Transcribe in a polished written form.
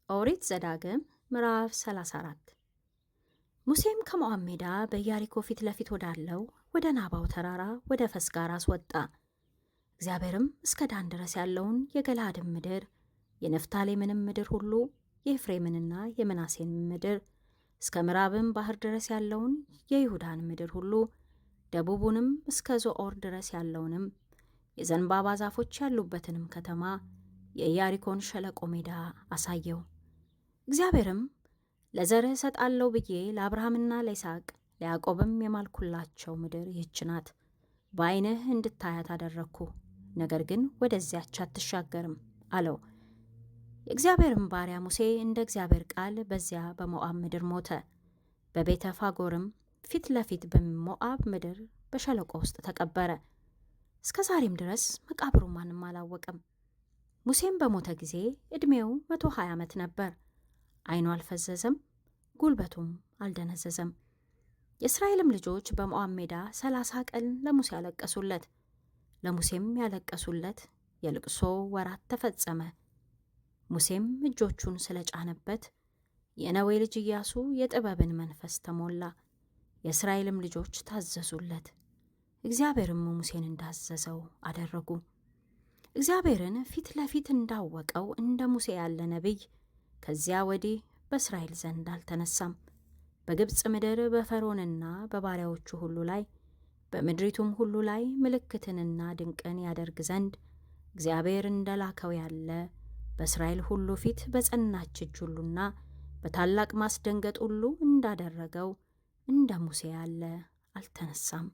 ኦሪት ዘዳግም ምዕራፍ 34 ሙሴም ከሞዓብ ሜዳ በኢያሪኮ ፊት ለፊት ወዳለው ወደ ናባው ተራራ ወደ ፈስጋር አስወጣ። እግዚአብሔርም እስከ ዳን ድረስ ያለውን የገለዓድን ምድር፣ የነፍታሌምንም ምድር ሁሉ፣ የኤፍሬምንና የምናሴን ምድር፣ እስከ ምዕራብም ባህር ድረስ ያለውን የይሁዳን ምድር ሁሉ፣ ደቡቡንም እስከ ዞዓር ድረስ ያለውንም የዘንባባ ዛፎች ያሉበትንም ከተማ፣ የኢያሪኮን ሸለቆ ሜዳ አሳየው። እግዚአብሔርም ለዘርህ እሰጣለሁ ብዬ ለአብርሃምና ለይስሐቅ ለያዕቆብም የማልኩላቸው ምድር ይህች ናት፣ በዓይንህ እንድታያት አደረግኩ፣ ነገር ግን ወደዚያች አትሻገርም አለው። የእግዚአብሔርም ባሪያ ሙሴ እንደ እግዚአብሔር ቃል በዚያ በሞዓብ ምድር ሞተ። በቤተ ፋጎርም ፊት ለፊት በሞዓብ ምድር በሸለቆ ውስጥ ተቀበረ። እስከ ዛሬም ድረስ መቃብሩ ማንም አላወቀም። ሙሴም በሞተ ጊዜ ዕድሜው 120 ዓመት ነበር። ዓይኑ አልፈዘዘም፣ ጉልበቱም አልደነዘዘም። የእስራኤልም ልጆች በሞዓብ ሜዳ 30 ቀን ለሙሴ ያለቀሱለት። ለሙሴም ያለቀሱለት የልቅሶ ወራት ተፈጸመ። ሙሴም እጆቹን ስለጫነበት የነዌ ልጅ ኢያሱ የጥበብን መንፈስ ተሞላ። የእስራኤልም ልጆች ታዘዙለት። እግዚአብሔርም ሙሴን እንዳዘዘው አደረጉ። እግዚአብሔርን ፊት ለፊት እንዳወቀው እንደ ሙሴ ያለ ነቢይ ከዚያ ወዲህ በእስራኤል ዘንድ አልተነሳም። በግብፅ ምድር በፈርዖንና በባሪያዎቹ ሁሉ ላይ በምድሪቱም ሁሉ ላይ ምልክትንና ድንቅን ያደርግ ዘንድ እግዚአብሔር እንደላከው ያለ በእስራኤል ሁሉ ፊት በጸናች እጅ ሁሉና በታላቅ ማስደንገጥ ሁሉ እንዳደረገው እንደ ሙሴ ያለ አልተነሳም።